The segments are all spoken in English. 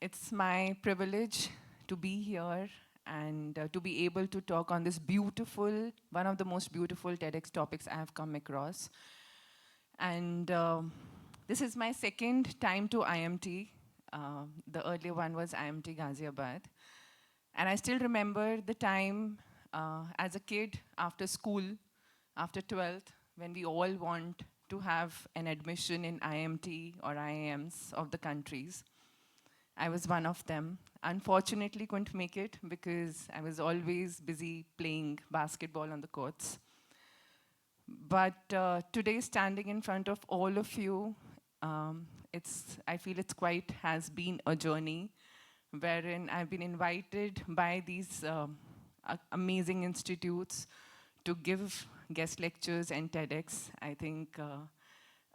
It's my privilege to be here and to be able to talk on this beautiful, one of the most beautiful TEDx topics I have come across. And this is my second time to IMT. The earlier one was IMT Ghaziabad. And I still remember the time as a kid after school, after 12th, when we all want to have an admission in IMT or IIMs of the countries. I was one of them. Unfortunately, couldn't make it because I was always busy playing basketball on the courts. But today, standing in front of all of you, I feel it's quite has been a journey wherein I've been invited by these amazing institutes to give guest lectures and TEDx. I think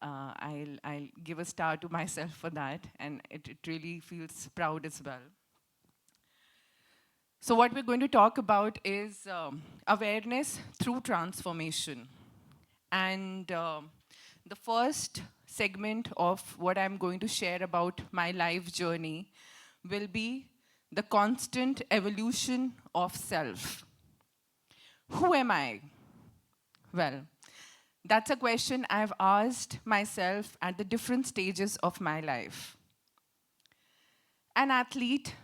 I'll give a star to myself for that, and it really feels proud as well. So what we're going to talk about is awareness through transformation. And the first segment of what I'm going to share about my life journey will be the constant evolution of self. Who am I? Well, that's a question I've asked myself at the different stages of my life. An athlete,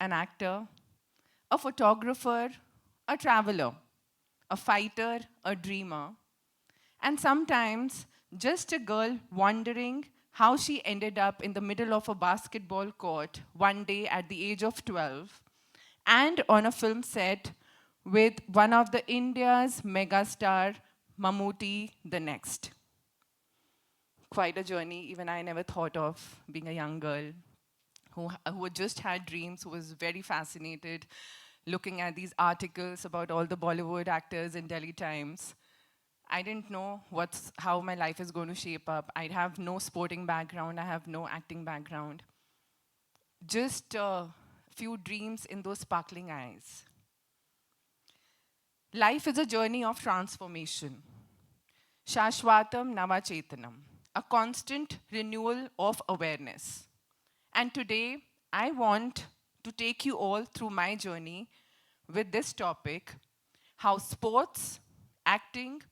an actor, a photographer, a traveler, a fighter, a dreamer, and sometimes just a girl wondering how she ended up in the middle of a basketball court one day at the age of 12 and on a film set with one of the India's megastar, Mammootty the next. Quite a journey, even I never thought of being a young girl who had just had dreams, who was very fascinated looking at these articles about all the Bollywood actors in Delhi Times. I didn't know how my life is going to shape up. I have no sporting background. I have no acting background. Just a few dreams in those sparkling eyes. Life is a journey of transformation. Shashwatam Navachetanam, a constant renewal of awareness. And today, I want to take you all through my journey with this topic, how sports, acting,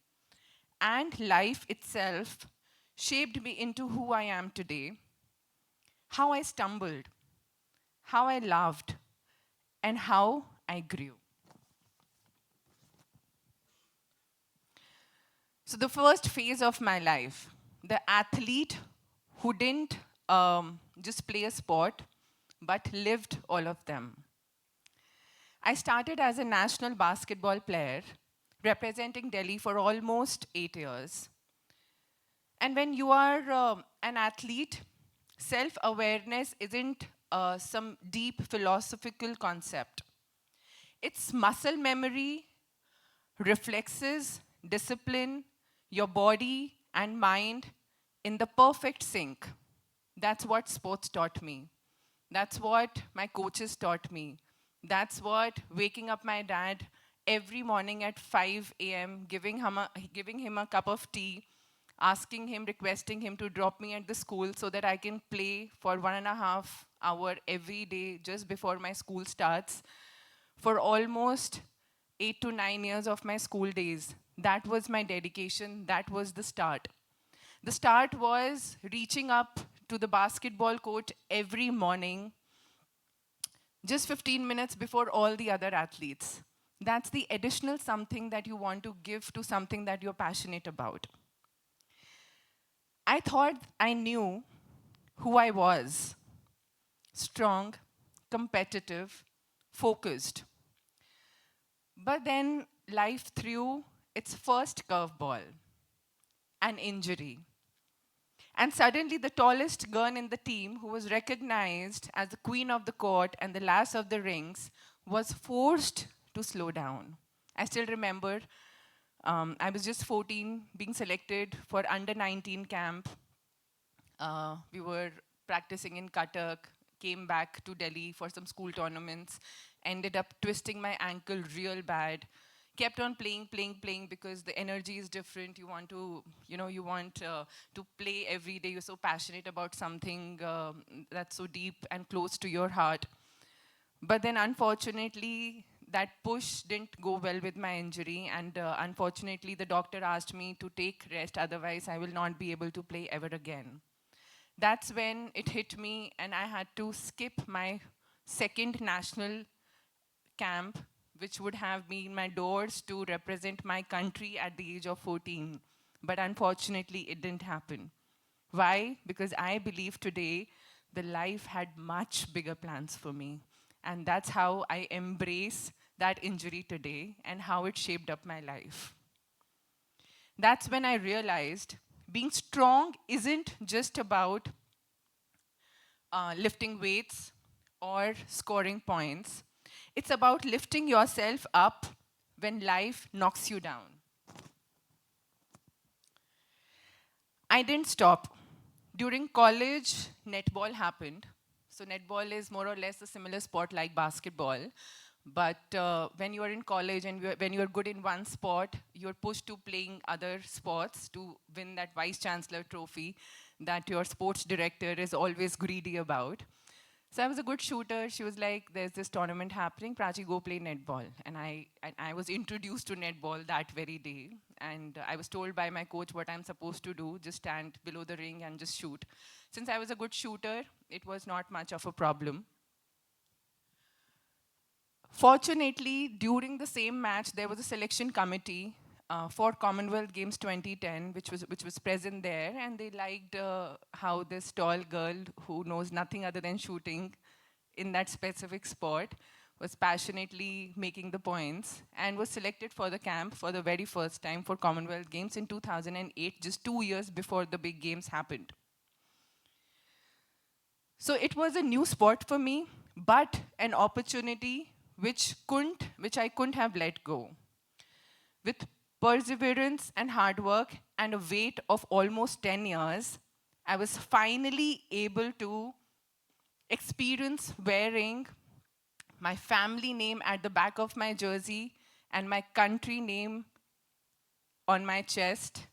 and life itself shaped me into who I am today, how I stumbled, how I loved, and how I grew. So the first phase of my life, the athlete who didn't just play a sport, but lived all of them. I started as a national basketball player, representing Delhi for almost 8 years. And when you are an athlete, self-awareness isn't some deep philosophical concept. It's muscle memory, reflexes, discipline, your body and mind in the perfect sync. That's what sports taught me. That's what my coaches taught me. That's what waking up my dad every morning at 5 a.m., giving him a cup of tea, asking him, requesting him to drop me at the school so that I can play for 1.5 hours every day just before my school starts. For almost 8 to 9 years of my school days, that was my dedication, that was the start. The start was reaching up to the basketball court every morning, just 15 minutes before all the other athletes. That's the additional something that you want to give to something that you're passionate about. I thought I knew who I was. Strong, competitive, focused. But then life threw its first curveball, an injury. And suddenly the tallest girl in the team, who was recognized as the queen of the court and the lass of the rings, was forced to slow down. I still remember I was just 14, being selected for under 19 camp. We were practicing in Cuttack, came back to Delhi for some school tournaments, ended up twisting my ankle real bad. kept on playing because the energy is different. You want to, you want to play every day. You're so passionate about something that's so deep and close to your heart. But then unfortunately, that push didn't go well with my injury. And unfortunately, the doctor asked me to take rest. Otherwise, I will not be able to play ever again. That's when it hit me, and I had to skip my second national camp, which would have been my doors to represent my country at the age of 14. But unfortunately, it didn't happen. Why? Because I believe today the life had much bigger plans for me. And that's how I embrace that injury today and how it shaped up my life. That's when I realized being strong isn't just about lifting weights or scoring points. It's about lifting yourself up when life knocks you down. I didn't stop. During college, netball happened. So netball is more or less a similar sport like basketball. But when you are in college and when you are good in one sport, you're pushed to playing other sports to win that vice chancellor trophy that your sports director is always greedy about. So I was a good shooter. She was like, there's this tournament happening, Prachi, go play netball. And I was introduced to netball that very day. And I was told by my coach what I'm supposed to do, just stand below the ring and just shoot. Since I was a good shooter, it was not much of a problem. Fortunately, during the same match, there was a selection committee for Commonwealth Games 2010, which was present there, and they liked how this tall girl who knows nothing other than shooting in that specific sport was passionately making the points and was selected for the camp for the very first time for Commonwealth Games in 2008, just 2 years before the big games happened. So it was a new sport for me, but an opportunity which I couldn't have let go. With perseverance and hard work and a wait of almost 10 years, I was finally able to experience wearing my family name at the back of my jersey and my country name on my chest,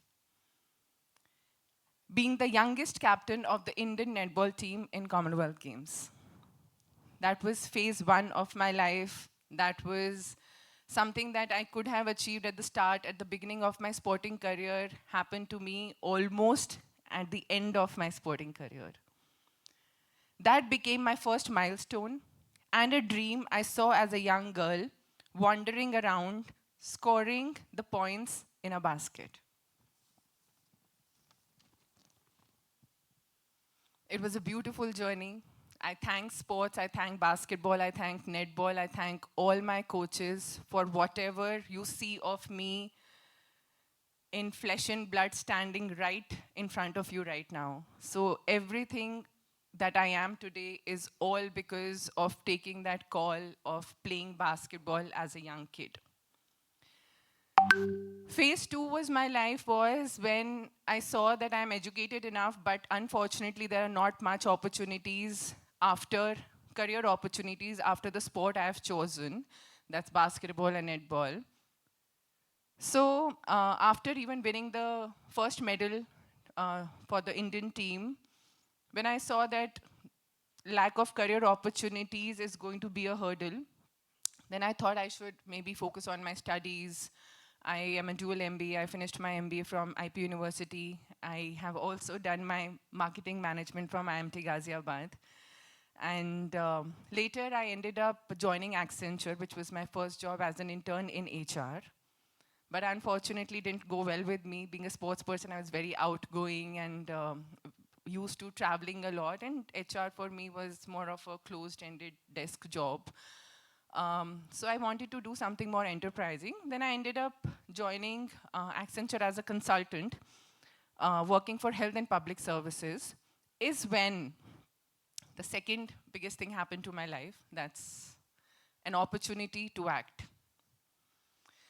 being the youngest captain of the Indian netball team in Commonwealth Games. That was phase one of my life. That was something that I could have achieved at the start, at the beginning of my sporting career, happened to me almost at the end of my sporting career. That became my first milestone and a dream I saw as a young girl wandering around, scoring the points in a basket. It was a beautiful journey. I thank sports, I thank basketball, I thank netball, I thank all my coaches for whatever you see of me in flesh and blood standing right in front of you right now. So everything that I am today is all because of taking that call of playing basketball as a young kid. Phase two was my life was when I saw that I'm educated enough, but unfortunately there are not much opportunities after, career opportunities after the sport I have chosen. That's basketball and netball. So after even winning the first medal for the Indian team, when I saw that lack of career opportunities is going to be a hurdle, then I thought I should maybe focus on my studies. I am a dual MBA. I finished my MBA from IP University. I have also done my marketing management from IMT Ghaziabad. And later I ended up joining Accenture, which was my first job as an intern in HR. But unfortunately didn't go well with me. Being a sports person, I was very outgoing and used to traveling a lot. And HR for me was more of a closed-ended desk job. So I wanted to do something more enterprising. Then I ended up joining Accenture as a consultant, working for health and public services, is when the second biggest thing happened to my life. That's an opportunity to act.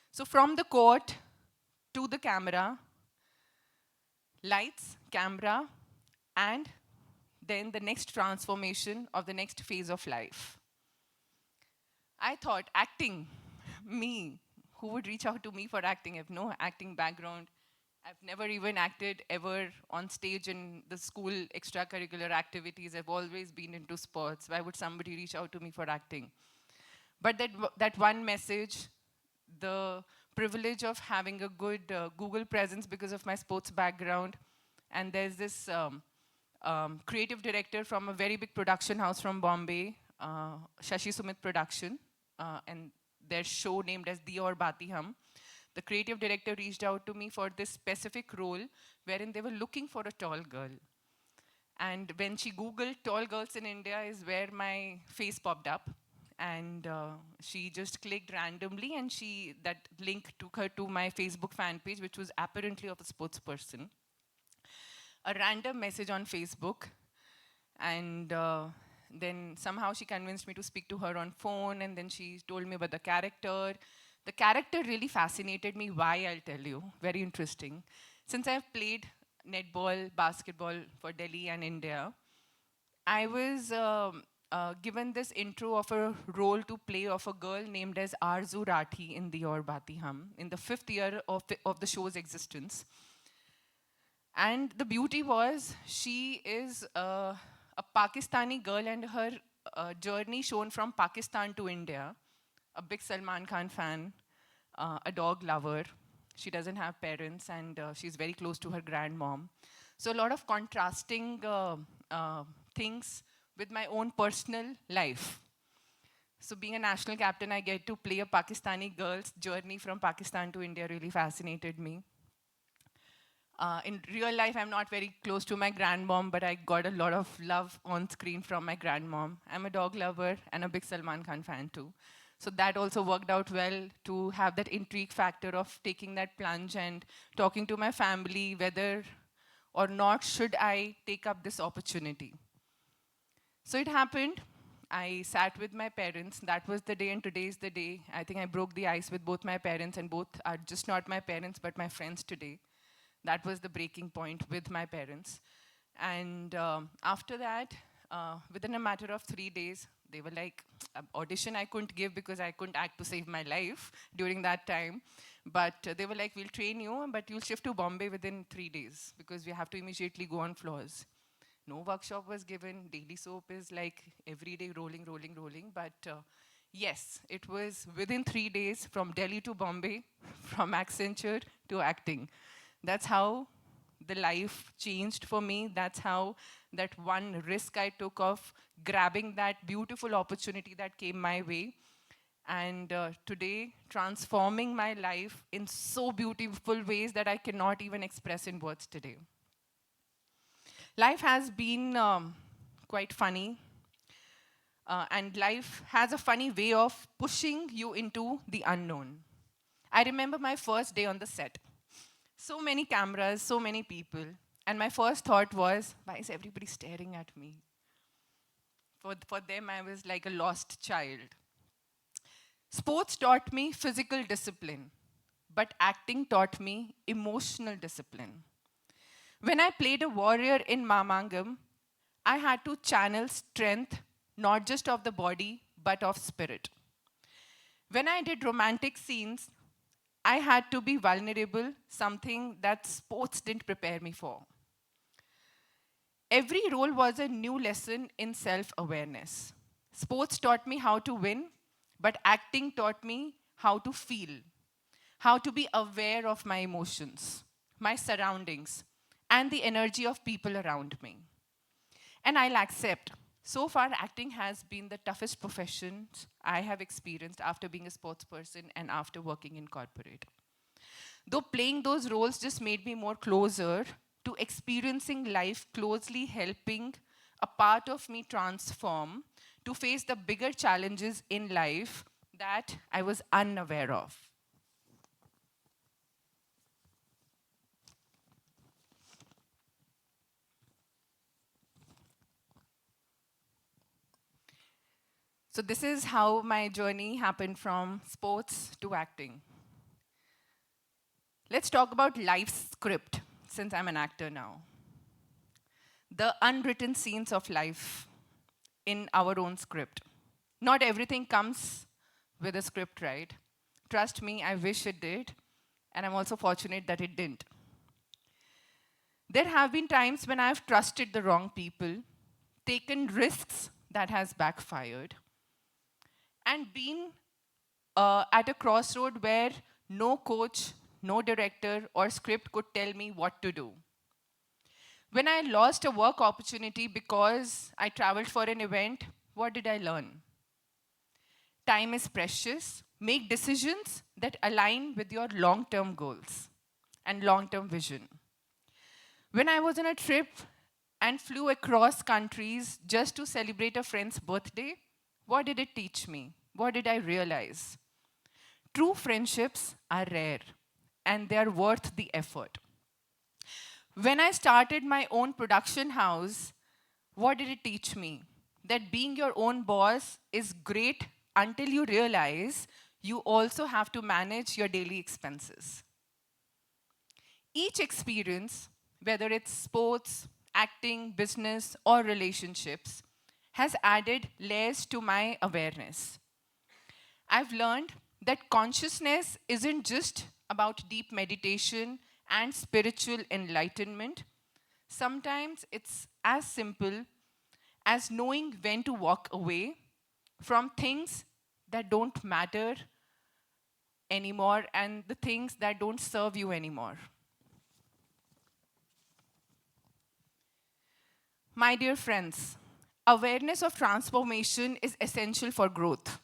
So from the court to the camera, lights, camera, and then the next transformation of the next phase of life. I thought acting, me, who would reach out to me for acting? I have no acting background. I've never even acted ever on stage in the school extracurricular activities. I've always been into sports. Why would somebody reach out to me for acting? But that one message, the privilege of having a good Google presence because of my sports background, and there's this creative director from a very big production house from Bombay, Shashi Sumit Production, and their show named as Di Aur Bati Hum. The creative director reached out to me for this specific role wherein they were looking for a tall girl. And when she Googled tall girls in India is where my face popped up. And she just clicked randomly and that link took her to my Facebook fan page, which was apparently of a sports person. A random message on Facebook. And then somehow she convinced me to speak to her on phone, and then she told me about the character. The character really fascinated me. Why, I'll tell you. Very interesting. Since I've played netball, basketball for Delhi and India, I was given this intro of a role to play of a girl named as Arzu Rathi in Di Aur Bati Hum, in the 5th year of the show's existence. And the beauty was, she is a Pakistani girl, and her journey shown from Pakistan to India. A big Salman Khan fan, a dog lover. She doesn't have parents, and she's very close to her grandmom. So a lot of contrasting things with my own personal life. So being a national captain, I get to play a Pakistani girl's journey from Pakistan to India really fascinated me. In real life, I'm not very close to my grandmom, but I got a lot of love on screen from my grandmom. I'm a dog lover and a big Salman Khan fan too. So that also worked out well to have that intrigue factor of taking that plunge and talking to my family whether or not should I take up this opportunity. So it happened. I sat with my parents. That was the day, and today is the day. I think I broke the ice with both my parents, and both are just not my parents, but my friends today. That was the breaking point with my parents. And after that, within a matter of 3 days, they were like, audition I couldn't give because I couldn't act to save my life during that time. But they were like, we'll train you, but you'll shift to Bombay within 3 days because we have to immediately go on floors. No workshop was given. Daily soap is like every day rolling, rolling, rolling. But yes, it was within 3 days from Delhi to Bombay, from Accenture to acting. That's how the life changed for me. That's how that one risk I took of grabbing that beautiful opportunity that came my way. And today, transforming my life in so beautiful ways that I cannot even express in words today. Life has been quite funny. And life has a funny way of pushing you into the unknown. I remember my first day on the set. So many cameras, so many people. And my first thought was, why is everybody staring at me? For them, I was like a lost child. Sports taught me physical discipline, but acting taught me emotional discipline. When I played a warrior in Mamangam, I had to channel strength, not just of the body, but of spirit. When I did romantic scenes, I had to be vulnerable, something that sports didn't prepare me for. Every role was a new lesson in self-awareness. Sports taught me how to win, but acting taught me how to feel, how to be aware of my emotions, my surroundings, and the energy of people around me. And I'll accept, so far acting has been the toughest profession I have experienced after being a sports person and after working in corporate. Though playing those roles just made me more closer to experiencing life closely, helping a part of me transform to face the bigger challenges in life that I was unaware of. So this is how my journey happened from sports to acting. Let's talk about life's script, since I'm an actor now. The unwritten scenes of life in our own script. Not everything comes with a script, right? Trust me, I wish it did. And I'm also fortunate that it didn't. There have been times when I've trusted the wrong people, taken risks that has backfired, and been at a crossroad where no coach, no director, or script could tell me what to do. When I lost a work opportunity because I traveled for an event, what did I learn? Time is precious. Make decisions that align with your long term goals and long term vision. When I was on a trip and flew across countries just to celebrate a friend's birthday, what did it teach me? What did I realize? True friendships are rare and they are worth the effort. When I started my own production house, what did it teach me? That being your own boss is great until you realize you also have to manage your daily expenses. Each experience, whether it's sports, acting, business, or relationships, has added layers to my awareness. I've learned that consciousness isn't just about deep meditation and spiritual enlightenment. Sometimes it's as simple as knowing when to walk away from things that don't matter anymore and the things that don't serve you anymore. My dear friends, awareness of transformation is essential for growth.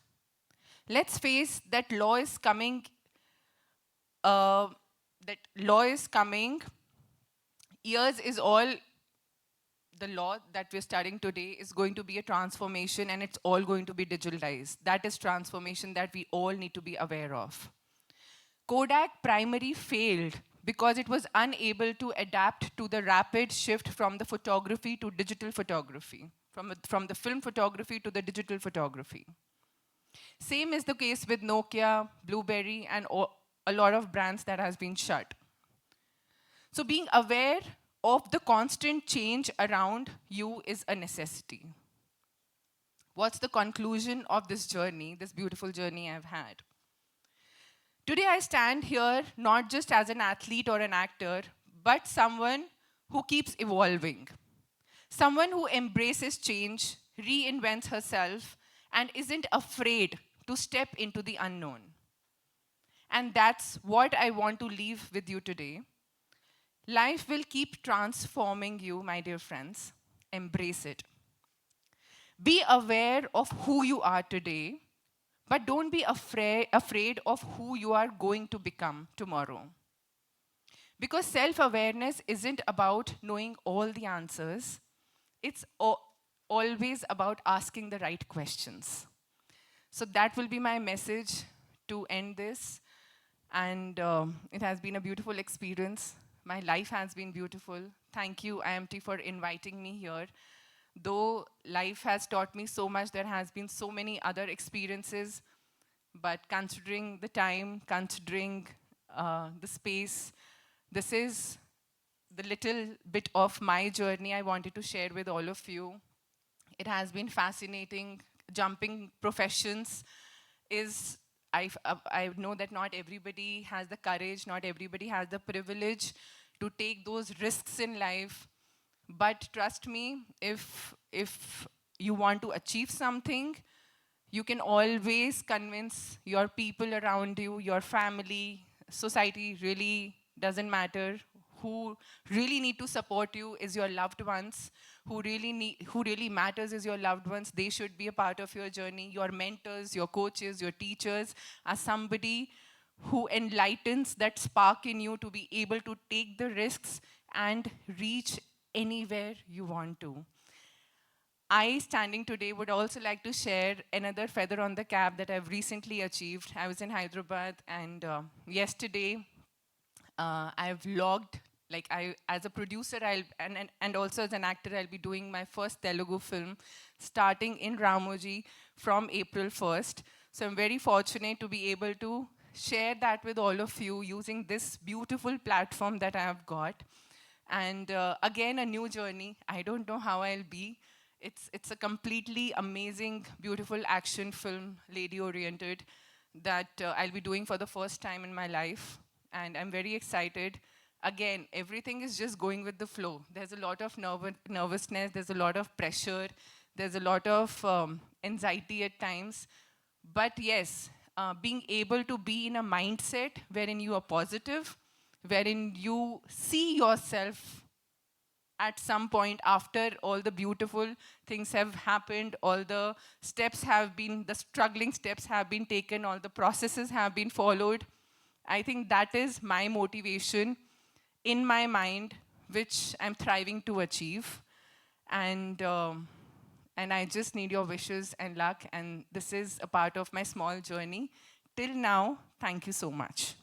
Let's face that law is coming. Uh, that law is coming. Years is all. The law that we're studying today is going to be a transformation, and it's all going to be digitalized. That is transformation that we all need to be aware of. Kodak primary failed because it was unable to adapt to the rapid shift from the photography to digital photography, from the film photography to the digital photography. Same is the case with Nokia, BlueBerry, and a lot of brands that has been shut. So being aware of the constant change around you is a necessity. What's the conclusion of this journey, this beautiful journey I've had? Today I stand here not just as an athlete or an actor, but someone who keeps evolving. Someone who embraces change, reinvents herself, and isn't afraid to step into the unknown. And that's what I want to leave with you today. Life will keep transforming you, my dear friends. Embrace it. Be aware of who you are today, but don't be afraid of who you are going to become tomorrow. Because self-awareness isn't about knowing all the answers. It's always about asking the right questions. So that will be my message to end this. And it has been a beautiful experience. My life has been beautiful. Thank you, IMT, for inviting me here. Though life has taught me so much, there has been so many other experiences. But considering the time, considering the space, this is the little bit of my journey I wanted to share with all of you. It has been fascinating. Jumping professions is, I know that not everybody has the courage, not everybody has the privilege to take those risks in life. But trust me, if you want to achieve something, you can always convince your people around you, your family, society really doesn't matter. Who really need to support you is your loved ones. Who really matters is your loved ones. They should be a part of your journey. Your mentors, your coaches, your teachers are somebody who enlightens that spark in you to be able to take the risks and reach anywhere you want to. I, standing today, would also like to share another feather on the cap that I've recently achieved. I was in Hyderabad, and yesterday I've logged, as a producer, and also as an actor, I'll be doing my first Telugu film starting in Ramoji from April 1st. So I'm very fortunate to be able to share that with all of you using this beautiful platform that I have got. And again, a new journey. I don't know how I'll be. It's a completely amazing, beautiful action film, lady-oriented. that I'll be doing for the first time in my life. And I'm very excited. Again, everything is just going with the flow. There's a lot of nervousness, there's a lot of pressure, there's a lot of anxiety at times. But yes, being able to be in a mindset wherein you are positive, wherein you see yourself at some point after all the beautiful things have happened, all the steps have been, the struggling steps have been taken, all the processes have been followed. I think that is my motivation in my mind, which I'm thriving to achieve. And I just need your wishes and luck. And this is a part of my small journey. Till now, thank you so much.